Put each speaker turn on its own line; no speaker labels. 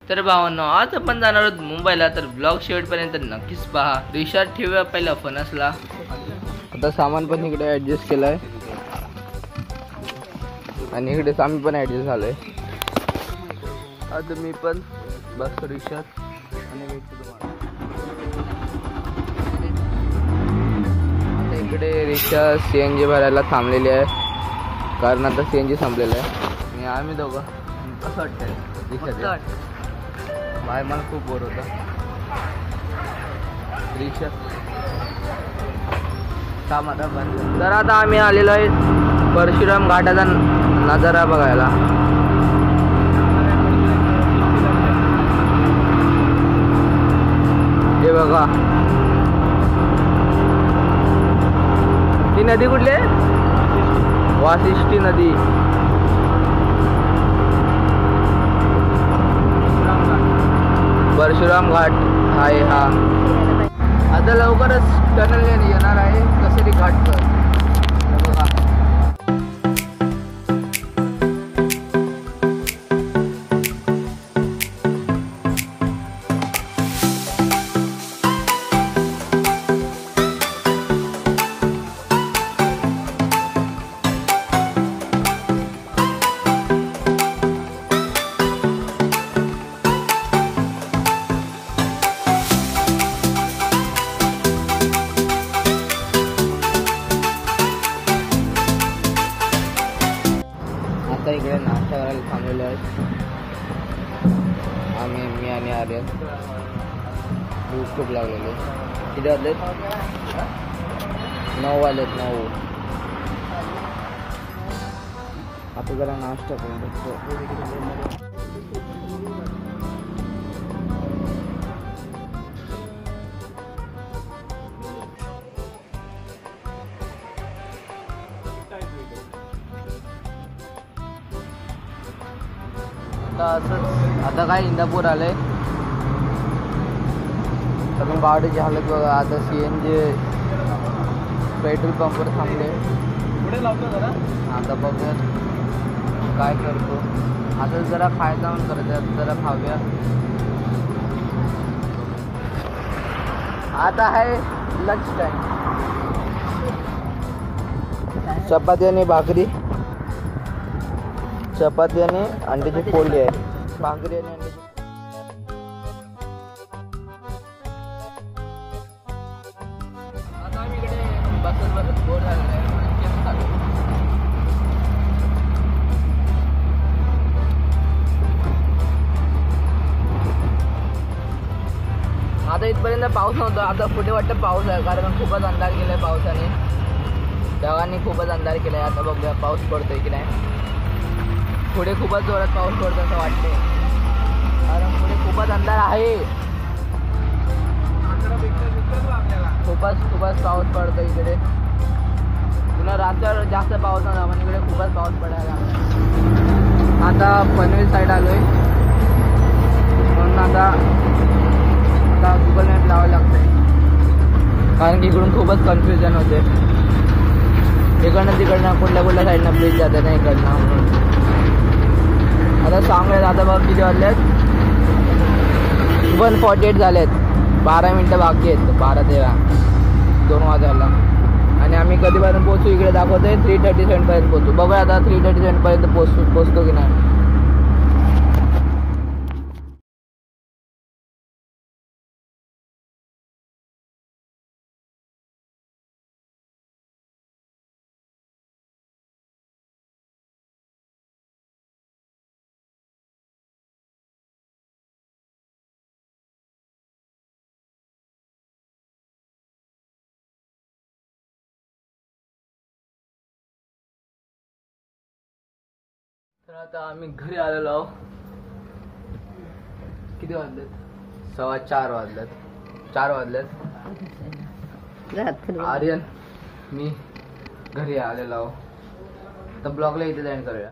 तर भावांनो, आज आपण जाणार आहोत मुंबईला, तर ब्लॉग शेवटपर्यंत नक्कीच पहा. रिचार्ज ठेवूया पहिला फणसला. आता सामान पण इकडे ॲडजस्ट केलं आहे आणि इकडे आम्ही पण ॲडजस्ट झालो आहे. आता मी पण बसतो रिक्षात आणि भेटतो तुम्हाला. आता इकडे रिक्षा CNG भरायला थांबलेली आहे कारण आता CNG संपलेलं आहे. आणि आम्ही दोघं कसं वाटतंय रिक्षात बाहेर, मला खूप बोर होता रिक्षा काम आता बंद. तर आता आम्ही आलेलो आहे परशुराम घाटाचा नजारा बघायला. हे बघा, ती नदी कुठली आहे? वाशिष्ठी नदी. परशुराम घाट आहे हा. आता लवकरच टनल येणार आहे कसेरी घाट पर. बघा, आता इकडे नाश्ता करायला थांबलेलो आहे आम्ही, मी आणि आर्यन. भूक खूप लागलेली. किती वाजलेत? 9 वाजलेत. 9. आता जरा नाश्ता करून बघतो. आता असंच, आता काय इंदापूर आलंय तर मग गाडीची हालत बघा. आता CNG पेट्रोल पंपवर थांबले. पुढे लावतो जरा. आता बघूया काय करतो. आता जरा खायचा म्हणून करत, जरा खाऊया. आता आहे लंच टाइम. चपाती आणि भाकरी, चपाती आणि अंड्याची पोळी आहे. भाकरी आणि अंड्याची. आता आम्ही इकडे बसत बोर झालेलं आहे. आता इथपर्यंत पाऊस नव्हता. आता पुढे वाटतं पाऊस आहे कारण खूपच अंधार केलाय पावसाने. ढगांनी खूपच अंधार केलाय. आता बघूया पाऊस पडतोय की नाही. पुढे खूपच जोरात पाऊस पडतो असं वाटते कारण पुढे खूपच अंधार आहे. खूपच पाऊस पडतो इकडे. पुन्हा रात्रभर जास्त पाऊस नव्हता पण इकडे खूपच पाऊस पडायला लागला. आता पनवेल साईड आलोय म्हणून आता गुगल मॅप लावायला लागतंय कारण की इकडून खूपच कन्फ्युजन होते. इकडनं तिकडनं कुठल्या साईडनं ब्रिज जाते ना इकडनं म्हणून. आता सांगूयात. आता बघ किती वाजलेत? 1:48 झालेत. 12 मिनटं बाकी आहेत. 12 ते 2 वाजायला. आणि आम्ही कधीपर्यंत पोहोचू इकडे दाखवतोय 3:37 पर्यंत पोहोचू. बघूया आता 3:37 पर्यंत पोहोचतो की नाही. तर आता आम्ही घरी आलेलो आहोत. किती वाजलेत? 4:15 वाजलेत. 4 वाजलेत. आर्यन मी घरी आलेलो आहोत. तर ब्लॉगला इथे एंड करूया.